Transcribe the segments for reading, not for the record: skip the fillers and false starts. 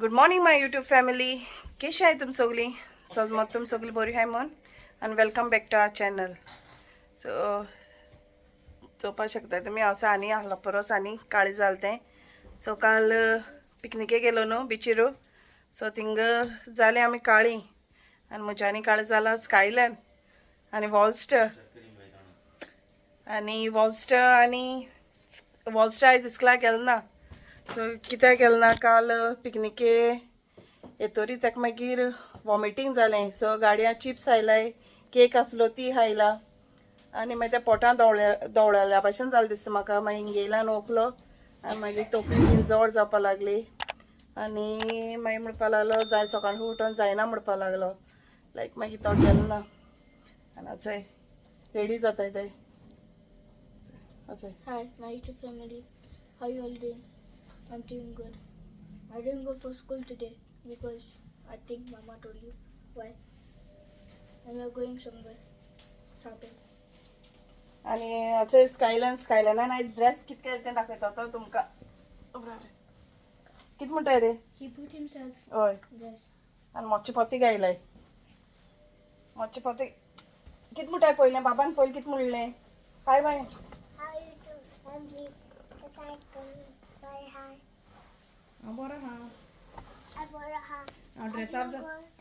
Good morning माय YouTube family. कशी आहे तुम सगळी? सो मग तुम सगळी बरी आहे म्हण आणि welcome back to our channel. So चोवपा शकता तुम्ही असं आनी आहलो परस आनी काळी जालतें. सो काल पिकनिके गेलो न्हू बिचीर. सो थिंग जाले आमी काळी आनी म्हज्यानी काळी जाला स्कायलँड आनी वॉल्स्टर आनी वॉल्स्टर आयज इस्कला गेलो ना. सो कित्याक गेलो ना, काल पिकनिके येतोरी ताका मागीर वॉमिटींग जालें. सो गाडयां चिप्स आयलाय, केक आसलो ती खायला आनी मागीर त्या पोटान दवळल्या भाशेन जालें दिसता म्हाका. मागीर इंगेलान ओंकलो आनी मागीर तोकली बीन जड जावपा लागली आनी मागीर म्हणपा लागलो जाय सकाळीं उठोन जायना म्हणपा लागलो. लायक मागीर तो गेलो ना आनी आतां रेडी जाताय ते. Hi, my YouTube family. How you all doing? I'm doing good. I didn't go for school today because I think Mama told you why. And we're going somewhere shopping. आनी आतां स्कायलँडान आयज ड्रेस कितें केलें तें दाखयता तो तुमकां. कितें म्हणटाय रे? He put himself हय dress. आनी मोचे पोती गायलाय. मोचे पोती कितें म्हणटाय पयलें बाबान पयलें कितें म्हणलें? Hi bye. How you doing, family? It's like very high. हांव बरो आहा. I'm very high. हांव ड्रेसार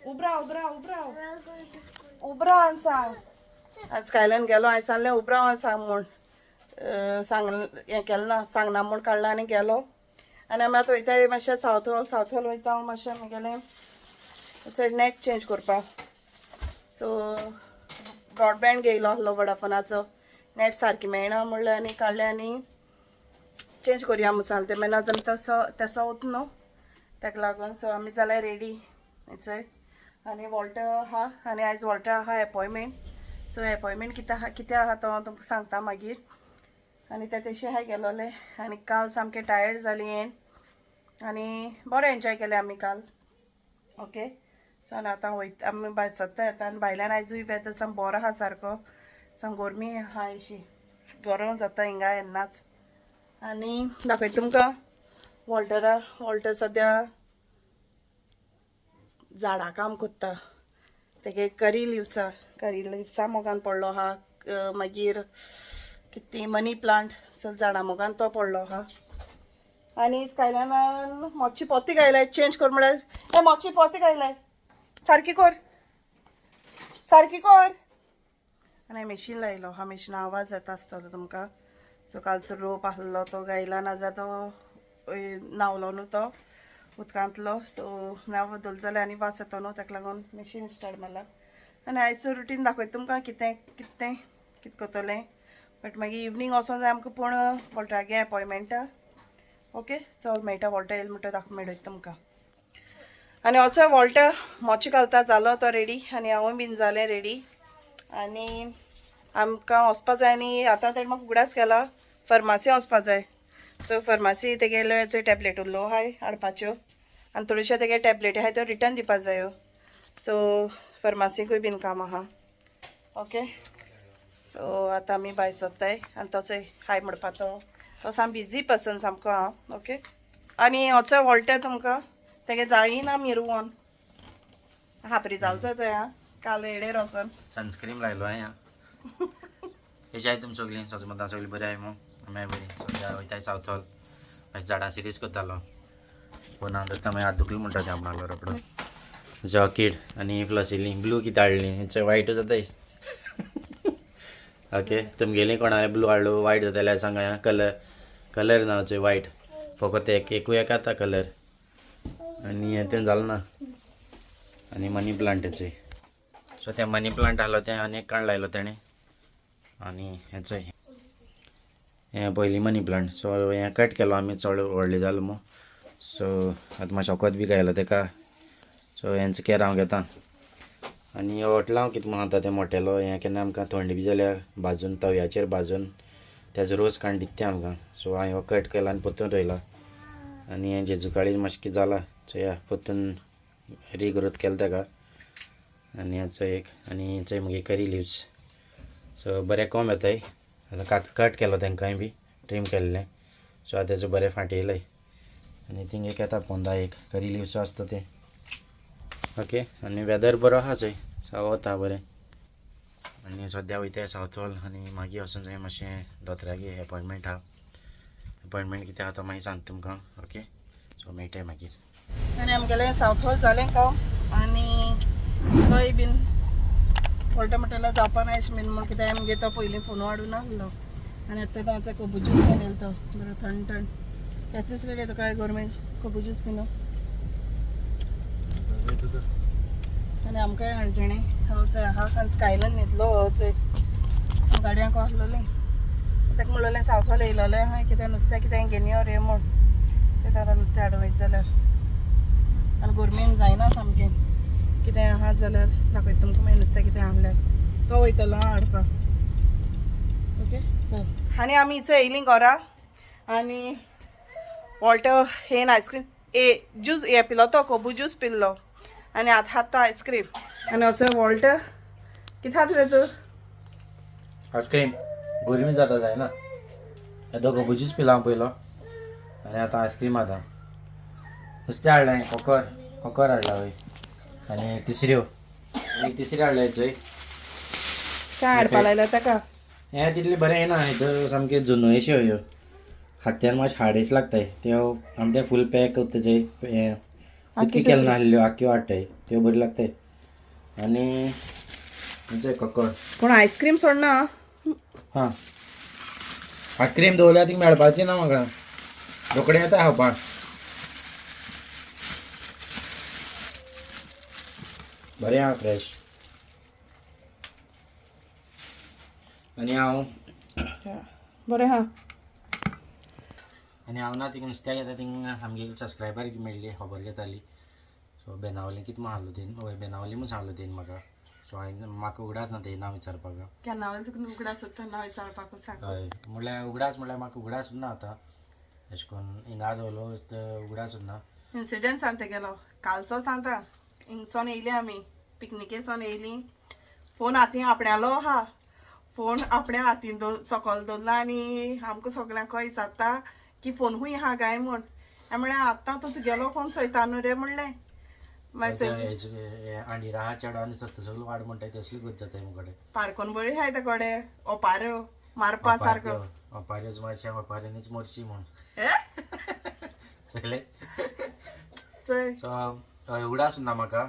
उबराव We're going to school. उबराव आनी सांग. आज स्कायलँड गेलो, हांवें सांगलें उबराव आनी सांग म्हूण. हें केलें ना, सांगना म्हूण काडला आनी गेलो. आनी आमी आतां वयताय मातशें सावथ हॉल वयता हांव मातशें आमगेलें नॅट चेंज करपाक. सो ब्रॉडबँड घेयलो आसलो वोडाफोनाचो. नॅट सारकी मेळना म्हणलें आनी काडलें आनी चेंज करया म्हूण सांगलें. तें मेना जाल्यार तेसो वता न्हू, ताका लागून. सो आमी जाल्यार रेडी थंय. आनी वॉल्टर आहा आनी आयज वॉल्टर आहा एपॉयंटमेंट. सो एपॉयंटमेंट कितें आहा तो हांव तुमकां सांगता मागीर. आनी ते तशें आहाय गेलोले आनी काल सामकें टायर्ड जाली हें आनी बरो एन्जॉय केलें आमी काल. ओके. सो आनी आतां वयता आमी भायर सरता येता आनी भायल्यान आयजूय वेदर साम बरो आहा सारको. साम गरमी आहा अशी, गरम जाता हिंगा येन्नाच. आनी दाखयता तुमकां वॉल्टर सद्या झाडां काम कोत्ता. तेगे करी लिव्सा मोगान पडलो आहा. मागीर कितें मनी प्लांट, सो झाडां मोगान तो पडलो आहा. आनी स्कायलँडान मोची पोती गायलाय. चेंज कर म्हळ्यार हे मोची पोती गायलाय. सारकी कर आनी मेशीन लायलो. हा मेशीन आवाज येता आसतलो तुमकां. सो कालचो रोप आहलो तो गायला, नाजाल्यार तो न्हांवलो न्हू तो उदकांतलो. सो नांव बदल जालें आनी वास येता न्हू, ताका लागून मेशीन स्टार्ट मारला. आनी आयचो रुटीन दाखयता तुमकां कितें कोतोलें. बट मागीर इवनींग वचों जाय आमकां, पूण वॉल्टरागे एपॉयंटमेंटा. ओके. चल मेळटा वॉल्टर येयलो म्हणटा मेळयता तुमकां. आनी असो वॉल्टर मोचे घालता जालो तो रेडी आनी हांवूय बीन जालें रेडी. आनी आमकां वचपा जाय आनी आतां ताणें म्हाका उगडास केला फार्मासी वचपा जाय. सो फार्मासी तेगेले चोय टॅबलेट उरलो आहाय हाडपाच्यो आनी थोड्योश्यो तेगे टॅबलेटी आहाय त्यो रिटर्न दिवपा जायो. सो फार्मासीकूय बीन काम आहा. ओके. सो आतां आमी भायर सरताय आनी तो चोय हाय म्हणपा तो साम बिजी पर्सन सामको हांव. ओके. आनी होचो वॉल्टर तुमकां तेगे जायना मिरवोन हापरी जालता थंय. आं काल येडेर वचोन सनस्क्रीम लायलो हांवें. हेची आय तुम सगळीं सजमतां सगळीं बरी आहाय मग. आमी बरी. सद्या वयताय सावथ हॉल मातशें झाडां सिरीज करतालो. पूण हांव धरता मागीर हात दुखलो म्हणटा तें आपणालो रोकडो. जॉकेट आनी फ्लॉसिली ब्लू कितें हाडली, हेचें वायटूच जाताय. ओके. तुमगेली कोणाले ब्लू हाडलो वायट जाता जाल्यार सांगा. कलर ना चोय वायट, फकत एकूय एक येता कलर. आनी हें तें जालें ना. आनी मनी प्लांटाचें. सो तें मनी प्लांट आहलो तें आनी एक काण लायलो तेणें. आनी हेचोय हें पयलीं मनी प्लांट. सो हें कट केलो आमी, चड व्हडलें जालो मो. सो आतां मातशें वखद बी गायलो तेका. सो हेंच कॅर हांव घेता. आनी होटलां हांव कितें म्हणटा तें मोटेलो हें केन्ना आमकां थंडी बी जाल्यार भाजून तव्याचेर भाजून तेजो रोस काडून दिता तें आमकां. सो हांवें हो कट केला आनी पोत्तून रोयला. आनी हें जेजू काळीज मातशें कितें जाला सो ह्या पोत्तून रिग्रोथ केला तेका. आनी हेचो एक आनी हेचोय मागीर करी लिव्स. सो बरें कोंब येताय. आतां कट केलो तेंकांय बी ट्रीम केल्लें. सो आतां तेजो बरें फाटी येयलाय आनी थिंगा एक येता पोंदा एक करी लिव्हचो आसता ते ओके. आनी वेदर बरो आहा थंय सावता बरें. आनी सद्या वयता सावथ हॉल आनी मागीर वचून जाय मातशें दोतोरागे अपॉयंटमेंट आहा. अपॉयंटमेंट कितें आहा तो मागीर सांगता तुमकां ओके. सो मेळटाय मागीर. आनी आमगेलें सावथ हॉल जालें काम आनी थंय बीन वॉल्टर मॉटेला जावपा ना अशें बीन म्हूण कित्याक आमगे तो पयलीं फोन हाडून आहलो आनी आतां तो हांवें कोबू ज्यूस घेवन येयलो तो बरो थंड थंड. केस दीस रेडी तुका गव्हर्मेंट कोबू ज्यूस पिनो आनी आमकांय हाडटणी हच आहा आनी स्कायलन न्हिदलो हच गाडयांक आहलोली ताका म्हणलें सावथ हॉल येयलोलें आहा कित्याक नुस्तें कितें घेवन यो रे म्हूण सो ताका नुस्तें हाडूं वयत जाल्यार आनी गोरमेन जायना सामकें कितें आहा जाल्यार दाखयता तुमकां मागीर नुस्तें कितें आहल्यार तो वयतलो हाडपाक ओके. चल आनी आमी हिचो येयलीं घरा आनी वॉल्टर हेन आयस्क्रीम ज्यूस हे पिलो तो कोबू ज्यूस पिल्लो आनी आतां हात तो आयस्क्रीम आनी असो वॉल्टर कितें खात रे तूं आयस्क्रीम गोरमी जाता जायना. येदो कोबू ज्यूस पिला हांव पयलो आनी आतां आयस्क्रीम आतां. नुस्तें हाडलें कोकर हाडला वय आनी तिसऱ्यो तिसऱ्यो हाडल्या थंय. काय हाडपा लायला ताका हें तितलें बरें येना हें सामकें जुनयश्यो ह्यो हात्यान मातशें हाडेस लागताय त्यो आमी ते फूल पॅक करता थंय हें उदकी केल्लो नासल्यो आख्यो हाडटाय त्यो बऱ्यो लागताय. आनी खंयचो कोकर पूण आयस्क्रीम सोडना हां आयस्क्रीम दवरल्यार थिंग मेळपाची ना म्हाका रोखडें येता खावपाक. बरें आहा फ्रेश. आनी हांव बरें आहा आनी हांव ना थिंग नुस्त्याक येता थिंग आमगे सबस्क्रायबर मेळ्ळी खबर घेताली. सो बेनावली कितें म्हूण आहलो तेन हय बेनावली म्हूण सांगलो तेन म्हाका. सो हांवें म्हाका उगडास ना तें नांव विचारपाक केन्ना वयलें तुका उगडास तेन्ना विचारपाकूच सांग. हय म्हणल्यार उगडास म्हणल्यार म्हाका उगडास ना आतां अशें करून हिंगा दवरलो उगडास ना. इन्सिडंट सांगता गेलो कालचो सांगता हिंगसोन येयली आमी पिकनिकेसून येयली फोन हातीन आपणालो आहा फोन आपण्या हातीन सकयल दवरला आनी आमकां सगळ्यांक विचारता की फोन हूंय आहा काय म्हूण. हांवें म्हणलें आतां तूं तुगेलो फोन चोयता न्हू रे म्हणलें. मागीर आंडी राहा चेडो आनी सत्त सगळो वाड म्हणटाय तसली गत जाताय मुखाडे. पारकोन बरी आहाय ते कोडे ओपाऱ्यो मारपा सारको ओपाऱ्योच मातशें ओपाऱ्यांनीच मरशी म्हूण सगळे. सो उगडास ना म्हाका.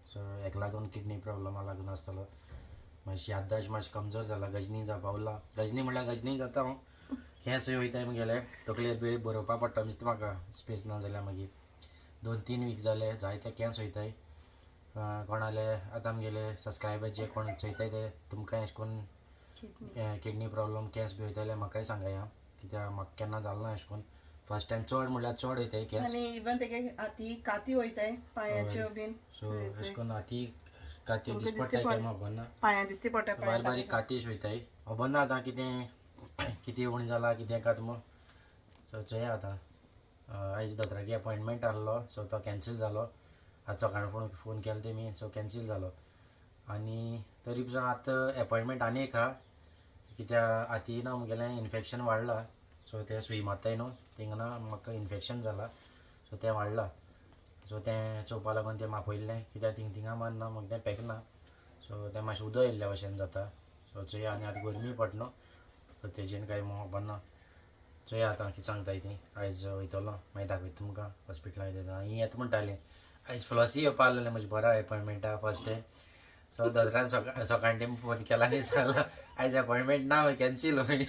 सो हेका लागून किडनी प्रॉब्लमा लागून आसतलो मातशी याददाश्त मातशी कमजोर जाला. गजनी जावपा उरला गजनी म्हणल्यार गजनी जाता हांव केंस वयताय म्हगेले तकलेर बी बरोवपा पडटा दिसता म्हाका स्पेस ना जाल्यार मागीर 2-3 वीक जाले जायते केंस वयताय. कोणाले आतां आमगेले सबस्क्रायबर जे कोण चोयताय ते तुमकां अशें करून किडनी प्रॉब्लम केंस बी वयताले म्हाकाय सांगाया कित्याक म्हाका केन्ना जालें ना अशें करून. फर्स्ट टायम चड म्हणल्यार चड वयताय केंस आनी इवन तेगे हाती काती वयताय पांयाच्यो बीन. सो अशें करून हाती काती दिसता पडटाय केन्ना खबर ना. पांयां दिसती पडटा बारीक बारीक कातीश वयताय खबर ना आतां कितें उणी जाला कितें कात म्हूण. सो चोया आतां आयज दोतोरागे अपॉयंटमेंट आहलो सो तो कॅन्सील जालो. आतां सकाळीं फोन केलो तेमी सो कॅन्सील जालो. आनी तरी पसून आतां अपॉयंटमेंट आनी एक आहा कित्याक हाती ना म्हगेलें इन्फेक्शन वाडलां. सो ते सुय मारताय न्हू थिंगा म्हाका इन्फेक्शन जाला सो तें वाडलां. सो तें चोवपा लागून तें मापयल्लें कित्याक थिंगा मारना म्हाका तें पेकना. सो तें मातशें उदक येयल्ल्या भशेन जाता. सो चोया आनी आतां गरमी पडटा न्हू सो तेजेन कांय खबर ना. चोया आतां कितें सांगताय ती. आयज वयतलो मागीर दाखयता तुमकां हॉस्पिटलांत येता ही येता म्हणटाली. आयज फ्लॉसी येवपा आहलेलें म्हजें बरो अपॉयंटमेंटा फर्स्ट टायम. सो दोतोरान सकाळी टायम फोन केला आनी सांगला आयज अपॉयंटमेंट ना हय कॅन्सील हय.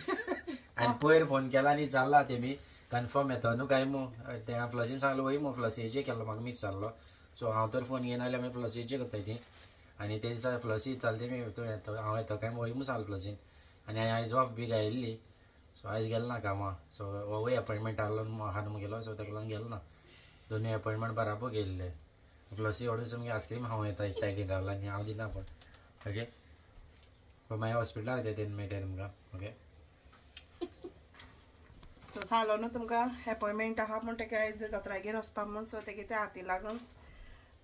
आनी पयर फोन केला आनी जाल्ला तेमी कन्फर्म येतो न्हू काय मू त्या फ्लसीन सांगलो वय मू फ्लसीचेर केल्लो म्हाका मिस जाल्लो. सो हांव तर फोन घेयना जाल्यार मागीर फ्लसीचेर करताय ती. आनी ते दिसा फ्लसी चलता तेमी येतो हांव येतो काय वय मू सांगलो फ्लसीन. आनी आयज ऑफ बी गायिल्ली सो आयज गेलो ना कामां. सो वोय अपॉयंटमेंट आहलो आहा म्हगेलो सो ताका लागून गेलो ना. दोनूय अपॉयंटमेंट बराबर गेल्ले. फ्लसी ओडून सामकी आयस्क्रीम खावं येता सायडीन रावला आनी हांव दिना पण ओके. सो मागीर हॉस्पिटलांत वयताय तेन्ना मेळटाय तुमकां ओके. सो सांगलो न्हू तुमकां अपॉयंटमेंट आहा म्हूण तेका आयज दोतोरागेर वचपा म्हूण. सो तेगे ते हाती लागून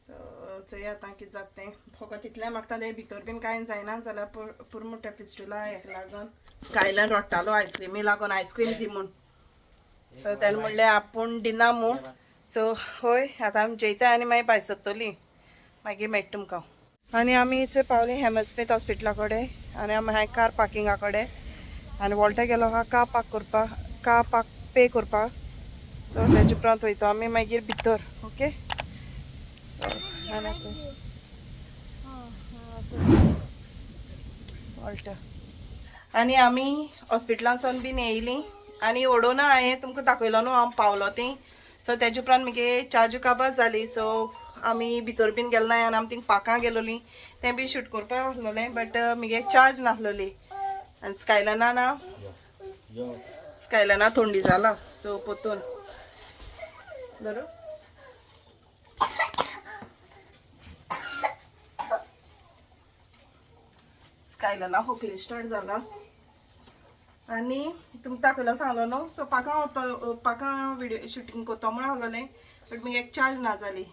सो चोया आतां कितें जाता तें. फकत इतलें मागता तें भितर बीन कांय जायना जाल्यार पुरो मोठ्या फिस्टुला हेका लागून स्कायलान रडटालो आयस्क्रीमी लागून आयस्क्रीम दी म्हूण. सो ताणें म्हणलें आपूण दिना म्हूण. सो हय आतां आमी जेयता आनी मागीर भायर सरतलीं, मागीर मेळटा तुमकां. आनी आमी थंय पावली हेमस्मिथ हॉस्पिटला कडेन आनी आमी हांवें कार पार्किंगा कडेन आनी वॉल्टा गेलो आहा कार पार्क पे करपाक. सो तेजे उपरांत वयता आमी मागीर भितर. ओके सो वॉल्टा आनी आमी हॉस्पिटलांतसून बीन येयलीं आनी ओडोना हांवें तुमकां दाखयलो न्हू हांव पावलो ती. सो तेजे उपरांत म्हगे चार्ज काबार जाली. सो आमी भितर बीन गेलो ना आनी आमी थिंग पार्कां गेलोलीं तें बी शूट करपाक आसलोलें बट म्हगे चार्ज नासलोली आनी स्कायलाना थंडी जाला. सो पोतून धरू स्कायलाना खोकली स्टार्ट जाला आनी तुमकां दाखयलो सांगलो न्हू. सो पाकां विडियो शुटींग कोत्तो म्हण आहलोलें बट म्हगे एक चार्ज ना जाली.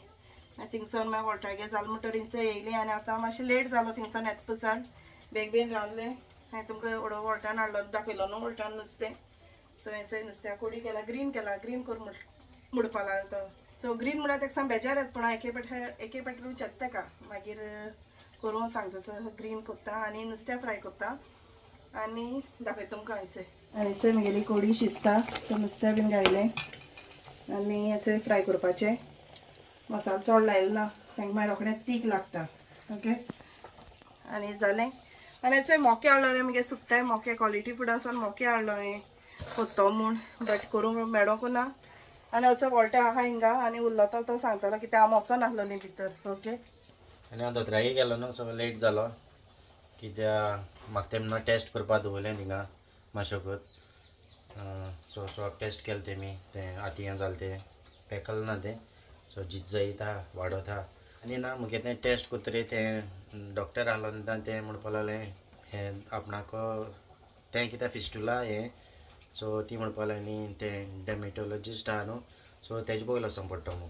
थिंगसून मागीर वॉल्टागे जाल म्हणटोर हिंगसर येयली आनी आतां मातशें लेट जालो थिंगसून येता पसान बेग बेन रावलें. हांवें तुमकां ओडो वॉल्टान हाडलो दाखयलो न्हू वॉल्टान नुस्तें. सो हें नुस्त्या कोडी केला ग्रीन कर मुडपा लागलो तो. सो ग्रीन म्हणल्यार ताका सांग बेजार येता पूण एके पाटी रूच येता ताका मागीर करूं सांगता. ग्रीन कोत्ता आनी नुस्त्या फ्राय कोत्ता आनी दाखयता तुमकां हांयचें. आनी हेचें म्हगेली कोडी शिजता. सो नुस्तें बीन घायलें आनी हेचें फ्राय करपाचें. मसालो चड लायलो ना तांकां मागीर रोखडें तीख लागता. ओके आनी जालें. आनी हेचें मोके हाडलो म्हगे सुकताय मोके क्वॉलिटी फुडांसून मोके हाडलो हांवें कोत्तो म्हूण बट करूंक मेळोंक ना. आनी हेचो वॉल्टा आहा हिंगा आनी उरलो तो सांगतालो कित्याक हांव वचोन आसलोलीं भितर. ओके आनी हांव दोतोरागेर गेलो न्हू सो लेट जालो कित्याक म्हाका तेन्ना टेस्ट करपा दवरलें थिंगा मातशें सो स्वॅब टेस्ट केलें तेमी तें आतयां जालें तें पेकल ना तें. सो जीत जायत आहा वाडत आहा आनी ना मुगे तें टेस्ट कोत्तरी तें डॉक्टर आहलो न्ही तें म्हणपा लागलें हें आपणाक तें कित्याक फिस्टुला हें. सो ती म्हणपा लागली तें डॅमेटोलॉजिस्ट आहा न्हू सो तेजे बोगले वचोंक पडटा म्हूण.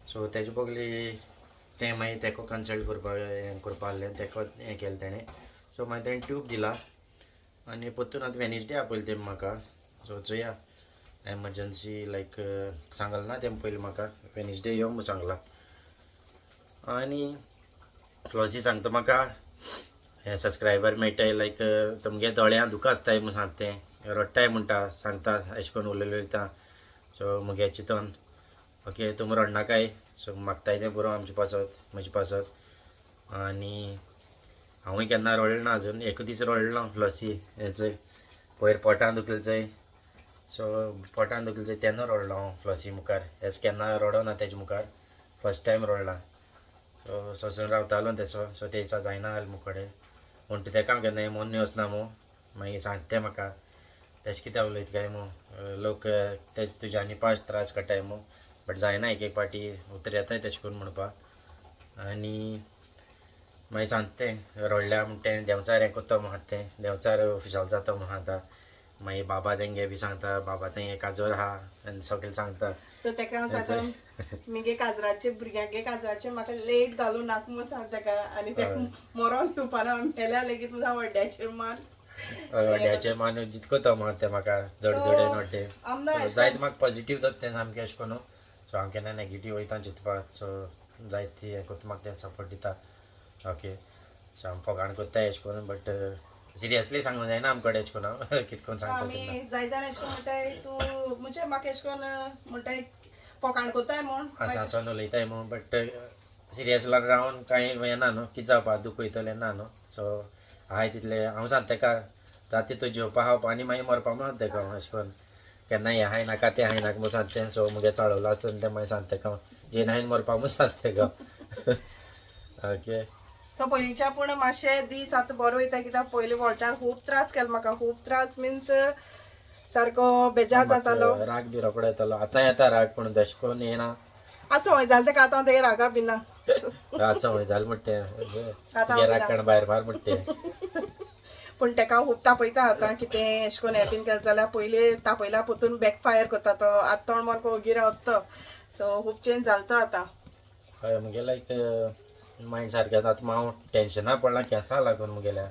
सो तेजे बोगली तें मागीर तेका कन्सल्ट करपा आहलें तेका हें केलें तेणें. सो मागीर तेणें ट्यूब दिला आनी परतून आतां वेनिसडे आपयलें तेमी म्हाका. सो चोया एमर्जन्सी लायक सांगलें ना तें पयलीं म्हाका वेनिसडे यो म्हूण सांगलां. आनी फ्लॉसी सांगता म्हाका हे सबस्क्रायबर मेळटाय लायक तुमगे दोळ्यां दुकां आसताय म्हूण सांगता तें रडटाय म्हणटा सांगता अशें करून उलयता. सो मुगे चिंतून ओके तुमी रडनाकाय. सो मागताय तें बरो आमचे पासत म्हजे पासत. आनी हांवूय केन्ना रडलें ना आजून एक दीस रडलो ना फ्लॉसी हेचंय पयर पोटान दुखलें चोय. सो पोटान दुखलें चोय तेन्ना रडलो हांव फ्लॉसी मुखार. हेच केन्ना रडो ना तेजे मुखार फर्स्ट टायम रडला. सो सोंसून रावतालो तेसो. सो ते दिसा जायना जालें मुखाडे म्हणटा तेका हांव केन्ना मोन वचना मू. मागीर सांगता म्हाका तेशें कित्याक उलयता काय मू लोक ते तुजे आनी पास्ट त्रास काडटाय मू बट जायना एक पाटी उतर येताय तेशें करून म्हणपा. आनी मागीर सांगता तें रडल्या म्हणटा तें देंवचार हें कोत्तो म्हण तें देंवचार ऑफिशाल जाता म्हण आतां. मागीर बाबा तेंगे बी सांगता बाबा तेंगे काजोर आहा आनी सगळें सांगता. सो तेका सांगता म्हगे काजराचे भुरग्यांगे काजराचे म्हाका लेट घालूं नाका म्हूण सांगता तेका. आनी ते मरोन पिवपाना मेल्या लेगीत म्हूण व्हड्ड्याचेर मान व्हड्याचेर मान जितको तो म्हण तें म्हाका धडधडे नोटे जायत म्हाका पॉजिटीव जाता तें सामकें अशें करून. सो हांव केन्ना नॅगेटीव वयता चिंतपाक. सो जायती हें कोत्ता म्हाका तें सपोर्ट दिता. ओके सो हांव फोगाण कोत्ताय अशें करून बट सिरियसली सांगूंक जायना आमकडे अशें करून हांव कितें करून सांगता. आमी जाय जाण अशें करून म्हणटाय तूं म्हणजे म्हाका अशें करून म्हणटाय फोकाण कोत्ताय म्हूण आसान उलयताय म्हूण बट सिरियस रावन कांय येना न्हू कितें जावपा दूख वयतलें ना न्हू. सो हाय तितलें हांव सांगता तेका जाता तितू जेवपा खावपा आनी मागीर मरपा म्हण तेका अशें करून केन्ना हें हाय नाका तें हाय नाका म्हूण सांगता तें. सो मुगे चाळवलो आसतना तें मागीर सांगता तेका जेन हायन मरपा म्हूण सांगता तेका. ओके सो पयलींच्या पूण मातशें दीस आतां बरो वयता कित्याक पयलीं वॉल्टान खूब त्रास केलो म्हाका. खूब त्रास मिन्स सारको बेजार जातालो राग बी रोकडो येतालो. आतां येता राग पूण तशें करून येना. आतां संवय जालें तेका आतां हांव तेगे रागा भिना. आतां संवय जालें म्हणटा तें राग काण भायर मार म्हणटा तें. पूण तेका खूब तापयता आतां कितें अशें करून हें बीन केलें जाल्यार पयलीं तापयल्या पोतून बॅकफायर करता तो आतां तोंड मारून ओगी रावता तो. सो खूब चेंज जालो तो आतां. हय मुगे लायक मायंड सारकें आतां हांव टेंशना पडलां केंसा लागून मुगेल्या.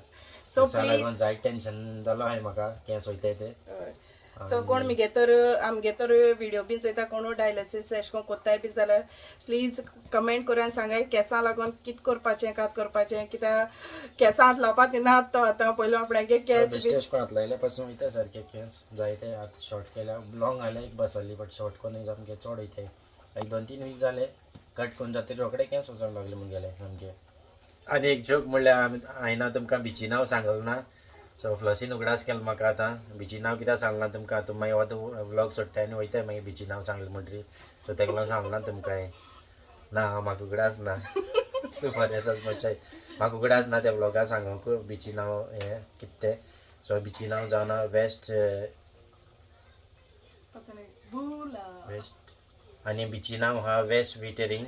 केंसा लागून जायत टेंशन जालो हाय म्हाका केंस वयताय तें. सो कोण म्हगे तर आमगे तर व्हिडिओ बी चोयता कोण डायलिसीस एश कोन कोत्ताय बी जाल्यार प्लीज कमेंट करून सांगाय केंसां लागून कित करपाचें कात करपाचें कित्याक केंसां लावपाक दिनात तो आतां पयलो आपणागे केंस बी बेश्टेश कोण आतलायले पासून वयता सारके केंस जायते आतां शॉर्ट केल्या लॉंग आयल्या एक बसल्ली बट शॉर्ट कोरून सामके चड वयताय एक 2-3 वीक जाले कट करून जातरी रोखडे केंस वचोंक लागले म्हूण गेले सामके. आनी एक जोक म्हणल्यार हांवें तुमकां बिची नांव सांगलें ना सो फ्लसीन उगडास केलो म्हाका आतां बिची नांव कित्याक सांगलां तुमकां तूं मागीर वता व्लॉग सोडटाय आनी वयताय मागीर बिची नांव सांगलें म्हणटरी सो तेका लागून सांगलां तुमकां हें ना म्हाका उगडास ना तूं बरें आसात मातशें म्हाका उगडास ना त्या व्लॉगार सांगूंक बिची नांव हें कितें तें सो बिची नांव जावन वेस्ट आनी बिची नांव आहा वेस्ट विटेरींग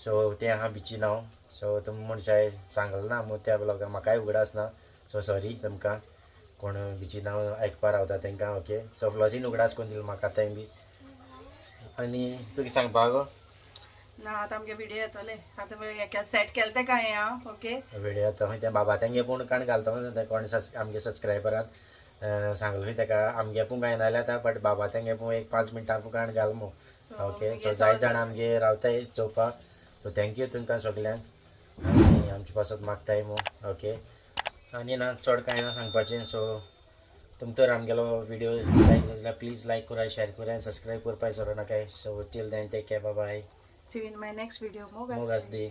सो तें आहा बिची नांव सो तुमी मनशाय सांगलें ना मग त्या व्लॉगार म्हाकाय उगडास ना सो सॉरी तुमकां कोण बिची नांव आयकपा रावता तांकां ओके सो फ्लॉसीन उगडास करून दिलो म्हाका थंय बी. आनी तूं कितें सांगपा गो ना आतां आमगे व्हिडिओ येतले आतां सेट केलें तें काय हांव ओके व्हिडिओ येता खंय त्या बाबा तेंगे पूण काण घालता कोण आमगे सबस्क्रायबरान सांगलें खंय तेका आमगे पूण कांय नाल्यार आतां बट बाबा तेंगे पूण एक 5 मिनटां पूण काण घाल मो ओके सो जाय जाण आमगे रावताय चोवपाक सो थँक्यू तुमकां सगल्यांक आनी आमचे पासत मागताय मो ओके. आनी ना चड कांय ना सांगपाचें सो तुमकां तर आमगेलो व्हिडिओ लायक जाल्यार प्लीज लायक कराय शेअर कराय आनी सबस्क्रायब करपाक विसरो नाकाय so till then take care bye bye see you in my next video मोगास दी.